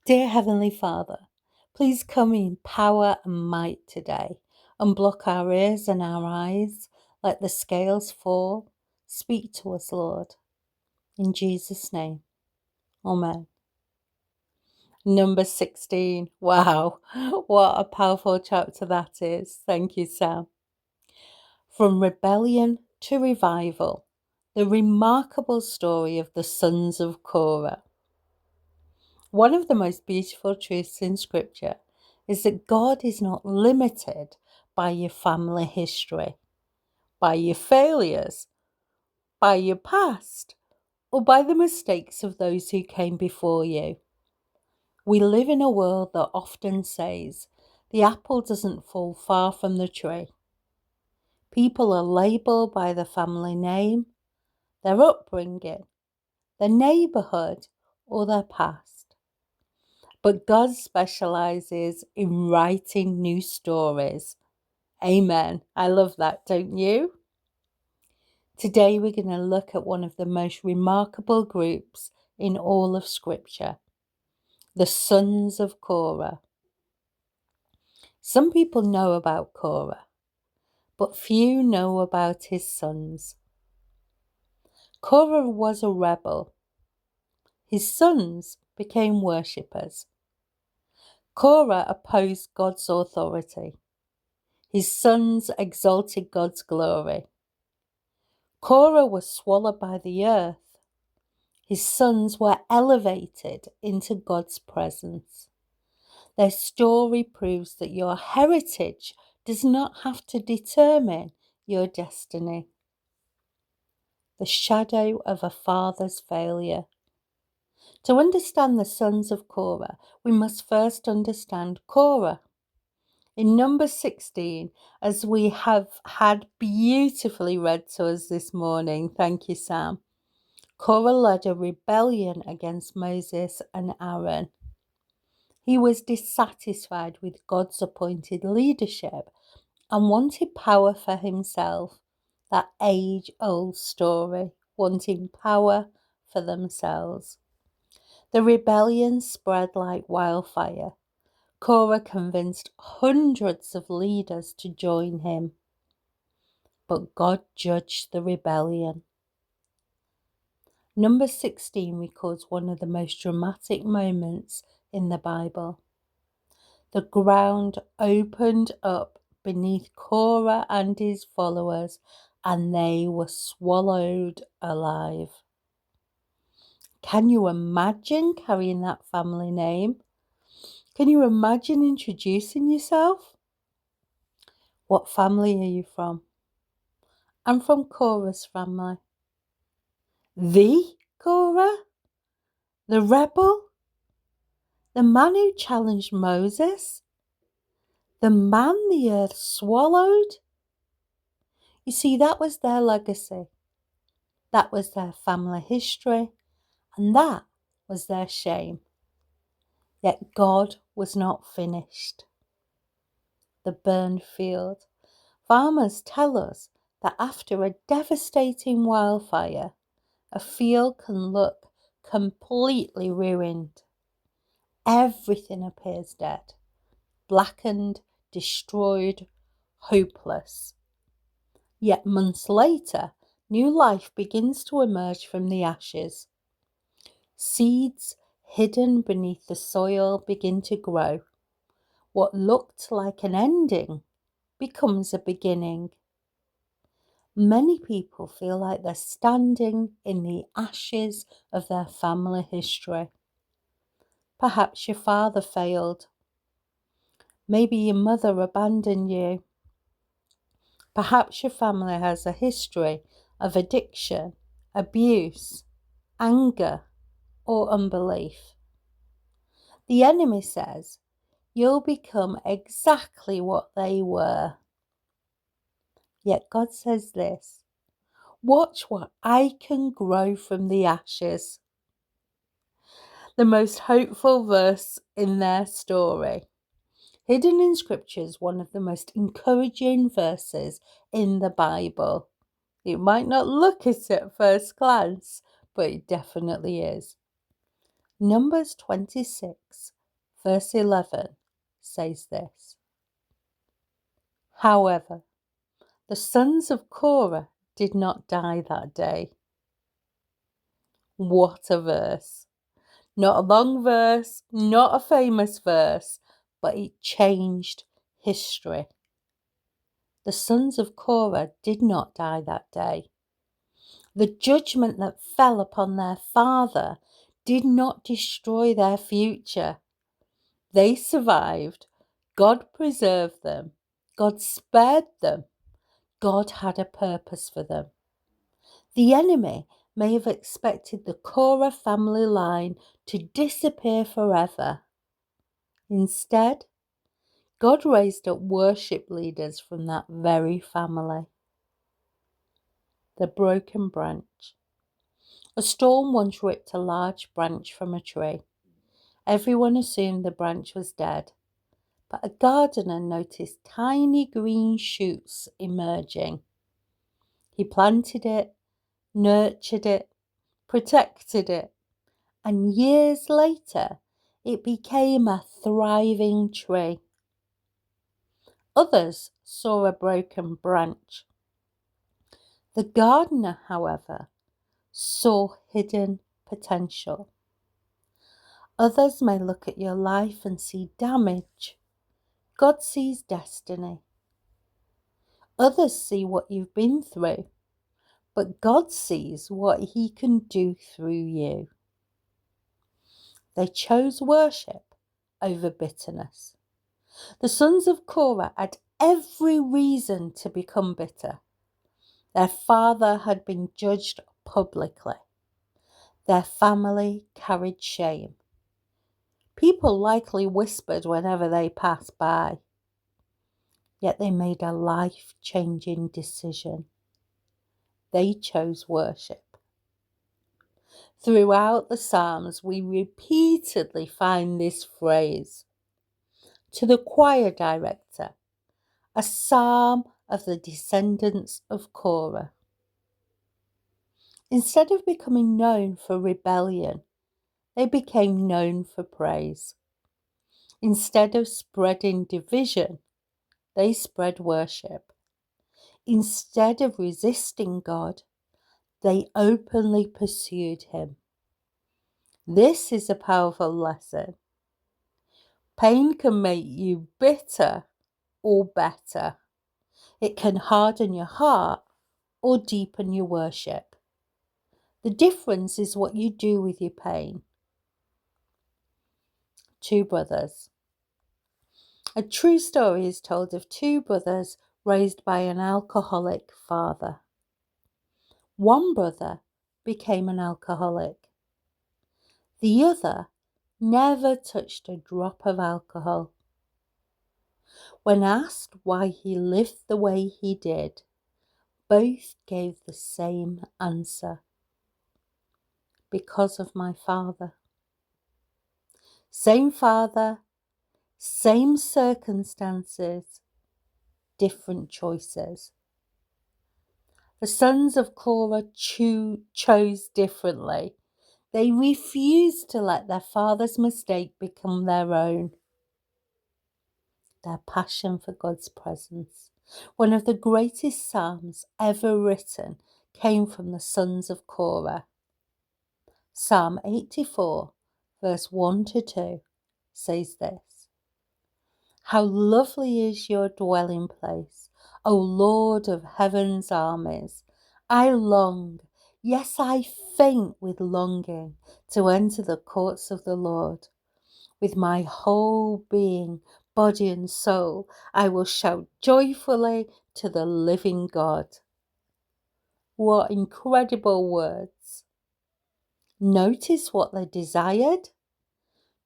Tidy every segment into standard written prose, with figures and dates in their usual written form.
Dear Heavenly Father, please come in power and might today. Unblock our ears and our eyes. Let the scales fall. Speak to us, Lord. In Jesus' name, Amen. Number 16. Wow, what a powerful chapter that is. Thank you, Sam. From rebellion to revival, the remarkable story of the Sons of Korah. One of the most beautiful truths in Scripture is that God is not limited by your family history, by your failures, by your past, or by the mistakes of those who came before you. We live in a world that often says the apple doesn't fall far from the tree. People are labelled by the family name, their upbringing, their neighbourhood, or their past. But God specializes in writing new stories. Amen. I love that, don't you? Today we're going to look at one of the most remarkable groups in all of Scripture, the Sons of Korah. Some people know about Korah, but few know about his sons. Korah was a rebel. His sons became worshippers. Korah opposed God's authority. His sons exalted God's glory. Korah was swallowed by the earth. His sons were elevated into God's presence. Their story proves that your heritage does not have to determine your destiny. The shadow of a father's failure. To understand the sons of Korah, we must first understand Korah. In number 16, as we have had beautifully read to us this morning, thank you, Sam, Korah led a rebellion against Moses and Aaron. He was dissatisfied with God's appointed leadership and wanted power for himself. That age-old story, wanting power for themselves. The rebellion spread like wildfire. Korah convinced hundreds of leaders to join him. But God judged the rebellion. Number 16 records one of the most dramatic moments in the Bible. The ground opened up beneath Korah and his followers, and they were swallowed alive. Can you imagine carrying that family name? Can you imagine introducing yourself? What family are you from? I'm from Korah's family. The Korah? The rebel? The man who challenged Moses? The man the earth swallowed? You see, that was their legacy. That was their family history. And that was their shame. Yet God was not finished. The burned field. Farmers tell us that after a devastating wildfire, a field can look completely ruined. Everything appears dead, blackened, destroyed, hopeless. Yet months later, new life begins to emerge from the ashes. Seeds hidden beneath the soil begin to grow. What looked like an ending becomes a beginning. Many people feel like they're standing in the ashes of their family history. Perhaps your father failed. Maybe your mother abandoned you. Perhaps your family has a history of addiction, abuse, anger, or unbelief. The enemy says you'll become exactly what they were. Yet God says this, watch what I can grow from the ashes. The most hopeful verse in their story. Hidden in Scripture is one of the most encouraging verses in the Bible. It might not look it at first glance, but it definitely is. Numbers 26, verse 11 says this: However, the sons of Korah did not die that day. What a verse! Not a long verse, not a famous verse, but it changed history. The sons of Korah did not die that day. The judgment that fell upon their father did not destroy their future. They survived. God preserved them. God spared them. God had a purpose for them. The enemy may have expected the Korah family line to disappear forever. Instead, God raised up worship leaders from that very family. The broken branch. A storm once ripped a large branch from a tree. Everyone assumed the branch was dead, but a gardener noticed tiny green shoots emerging. He planted it, nurtured it, protected it, and years later, it became a thriving tree. Others saw a broken branch. The gardener, however, saw hidden potential. Others may look at your life and see damage. God sees destiny. Others see what you've been through, but God sees what He can do through you. They chose worship over bitterness. The sons of Korah had every reason to become bitter. Their father had been judged publicly. Their family carried shame. People likely whispered whenever they passed by. Yet they made a life-changing decision. They chose worship. Throughout the Psalms, we repeatedly find this phrase. To the choir director, a psalm of the descendants of Korah. Instead of becoming known for rebellion, they became known for praise. Instead of spreading division, they spread worship. Instead of resisting God, they openly pursued Him. This is a powerful lesson. Pain can make you bitter or better. It can harden your heart or deepen your worship. The difference is what you do with your pain. Two brothers. A true story is told of two brothers raised by an alcoholic father. One brother became an alcoholic. The other never touched a drop of alcohol. When asked why he lived the way he did, both gave the same answer. Because of my father. Same father, same circumstances, different choices. The sons of Korah chose differently. They refused to let their father's mistake become their own. Their passion for God's presence. One of the greatest psalms ever written came from the sons of Korah. Psalm 84, verse 1 to 2 says this: How lovely is your dwelling place, O Lord of heaven's armies. I long, yes, I faint with longing to enter the courts of the Lord. With my whole being, body and soul, I will shout joyfully to the living God. What incredible words. Notice what they desired.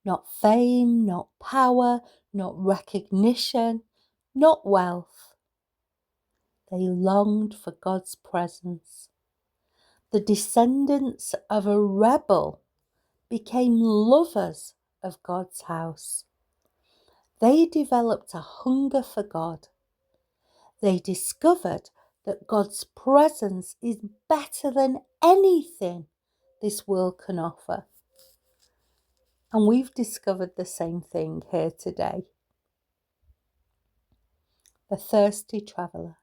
Not fame, not power, not recognition, not wealth. They longed for God's presence. The descendants of a rebel became lovers of God's house. They developed a hunger for God. They discovered that God's presence is better than anything this world can offer. And we've discovered the same thing here today. The thirsty traveller.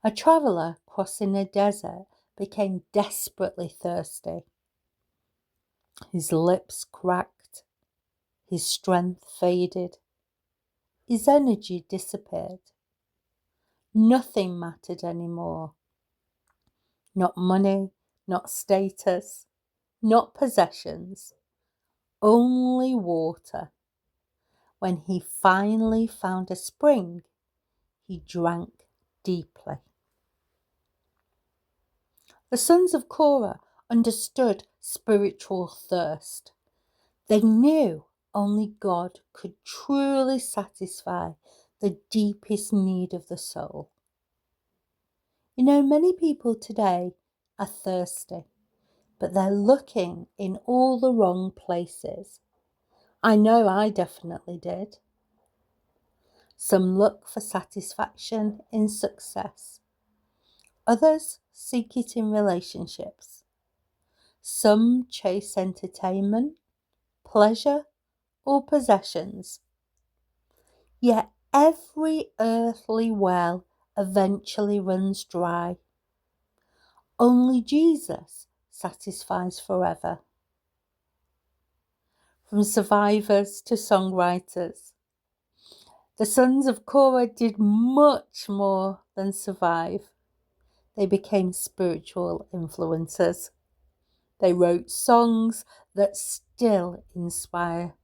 A traveller crossing a desert became desperately thirsty. His lips cracked, his strength faded, his energy disappeared. Nothing mattered anymore. Not money, not status, not possessions, only water. When he finally found a spring, he drank deeply. The sons of Korah understood spiritual thirst. They knew only God could truly satisfy the deepest need of the soul. You know, many people today are thirsty, but they're looking in all the wrong places. I know I definitely did. Some look for satisfaction in success. Others seek it in relationships. Some chase entertainment, pleasure, or possessions. Yet every earthly well eventually runs dry. Only Jesus satisfies forever. From survivors to songwriters, the sons of Korah did much more than survive. They became spiritual influencers. They wrote songs that still inspire.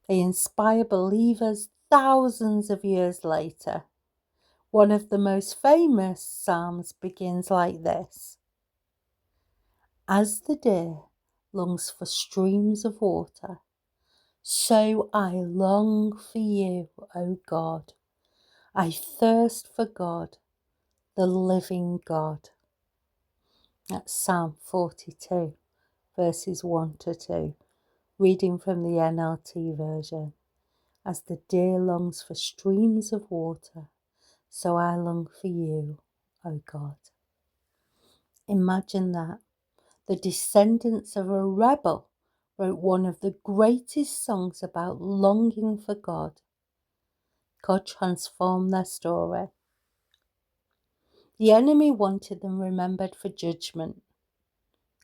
They inspire believers thousands of years later. One of the most famous psalms begins like this: As the deer longs for streams of water, so I long for you, O God. I thirst for God, the living God. That's Psalm 42, verses 1 to 2, reading from the NLT version. As the deer longs for streams of water, so I long for you, O God. Imagine that. The descendants of a rebel wrote one of the greatest songs about longing for God. God transformed their story. The enemy wanted them remembered for judgment.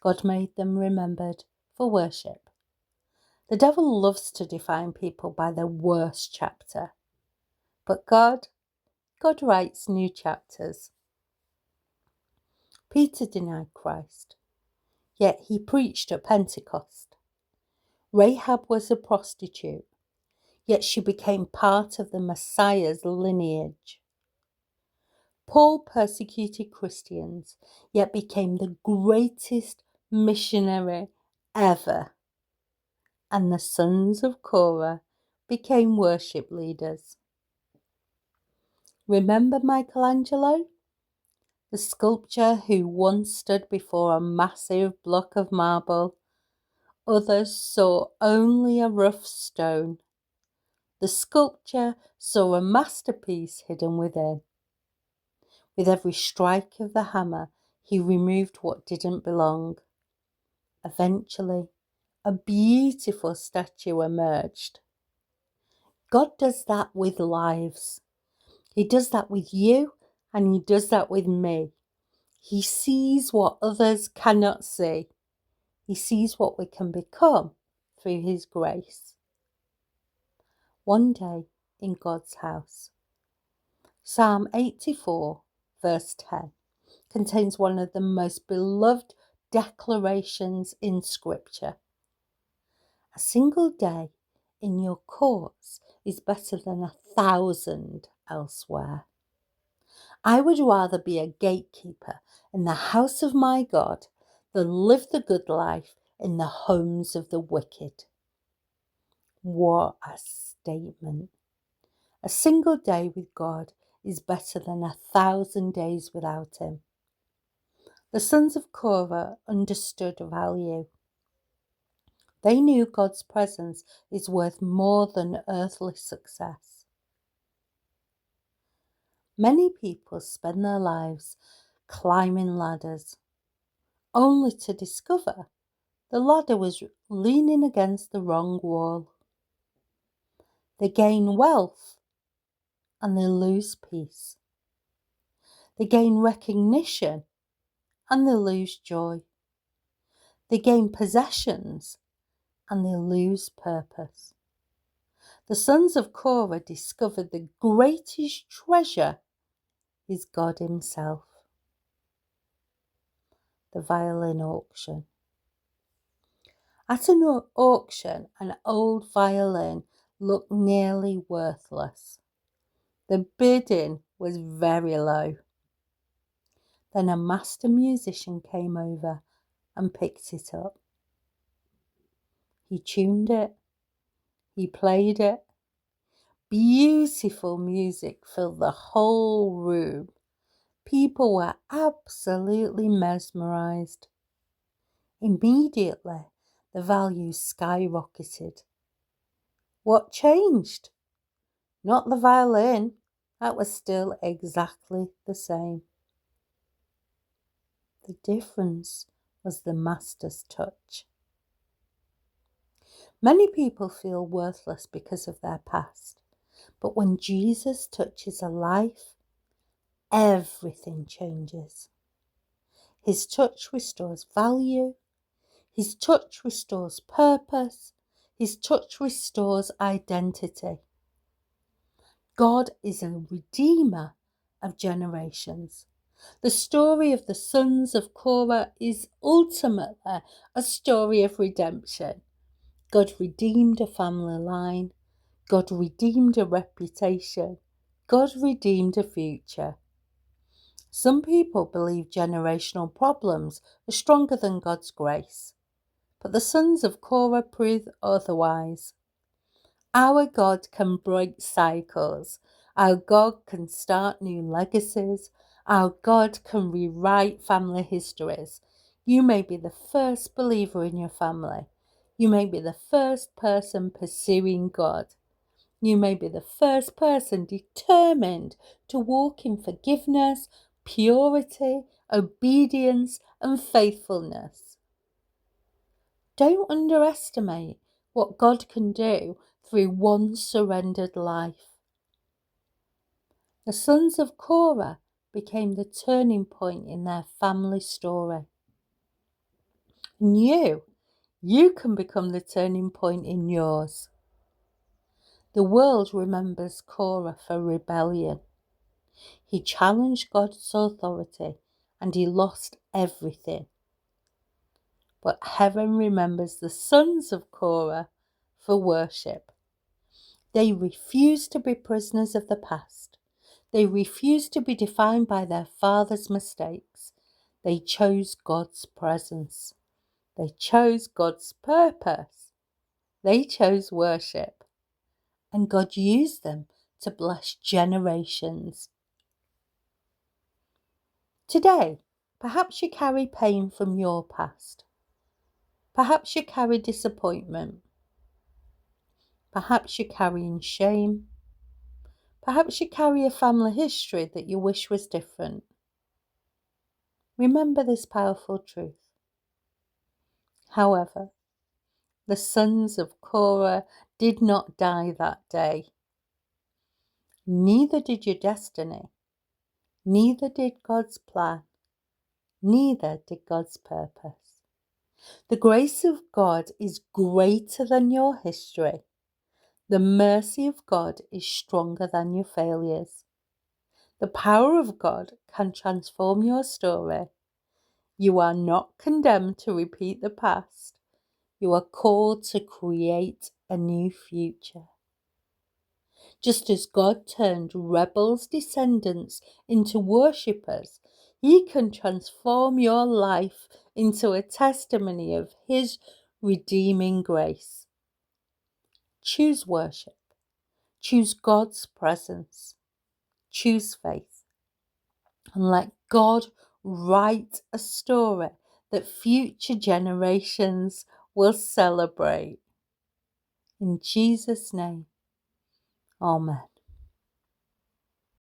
God made them remembered for worship. The devil loves to define people by their worst chapter. But God writes new chapters. Peter denied Christ, yet he preached at Pentecost. Rahab was a prostitute, yet she became part of the Messiah's lineage. Paul persecuted Christians, yet became the greatest missionary ever. And the sons of Korah became worship leaders. Remember Michelangelo? The sculptor who once stood before a massive block of marble. Others saw only a rough stone. The sculptor saw a masterpiece hidden within. With every strike of the hammer, he removed what didn't belong. Eventually, a beautiful statue emerged. God does that with lives. He does that with you, and he does that with me. He sees what others cannot see. He sees what we can become through his grace. One day in God's house. Psalm 84, verse 10, contains one of the most beloved declarations in Scripture. A single day in your courts is better than 1,000 elsewhere. I would rather be a gatekeeper in the house of my God than live the good life in the homes of the wicked. What a statement. A single day with God is better than 1,000 days without him. The sons of Korah understood value. They knew God's presence is worth more than earthly success. Many people spend their lives climbing ladders, only to discover The ladder was leaning against the wrong wall. They gain wealth and they lose peace. They gain recognition and they lose joy. They gain possessions and they lose purpose. The sons of Korah discovered the greatest treasure is God himself. The violin auction. At an auction, an old violin looked nearly worthless. The bidding was very low. Then a master musician came over and picked it up. He tuned it. He played it. Beautiful music filled the whole room. People were absolutely mesmerized. Immediately, the value skyrocketed. What changed? Not the violin. That was still exactly the same. The difference was the master's touch. Many people feel worthless because of their past, but when Jesus touches a life, everything changes. His touch restores value. His touch restores purpose. His touch restores identity. God is a redeemer of generations. The story of the sons of Korah is ultimately a story of redemption. God redeemed a family line. God redeemed a reputation. God redeemed a future. Some people believe generational problems are stronger than God's grace, but the sons of Korah prove otherwise. Our God can break cycles. Our God can start new legacies. Our God can rewrite family histories. You may be the first believer in your family. You may be the first person pursuing God. You may be the first person determined to walk in forgiveness, purity, obedience, and faithfulness. Don't underestimate what God can do through one surrendered life. The sons of Korah became the turning point in their family story. And you can become the turning point in yours. The world remembers Korah for rebellion. He challenged God's authority and he lost everything. But heaven remembers the sons of Korah for worship. They refused to be prisoners of the past. They refused to be defined by their father's mistakes. They chose God's presence. They chose God's purpose. They chose worship. And God used them to bless generations. Today, perhaps you carry pain from your past. Perhaps you carry disappointment. Perhaps you're carrying shame. Perhaps you carry a family history that you wish was different. Remember this powerful truth. However, the sons of Korah did not die that day. Neither did your destiny. Neither did God's plan. Neither did God's purpose. The grace of God is greater than your history. The mercy of God is stronger than your failures. The power of God can transform your story. You are not condemned to repeat the past. You are called to create a new future. Just as God turned rebels' descendants into worshippers, He can transform your life into a testimony of His redeeming grace. Choose worship. Choose God's presence. Choose faith. And let God write a story that future generations will celebrate. In Jesus' name, Amen.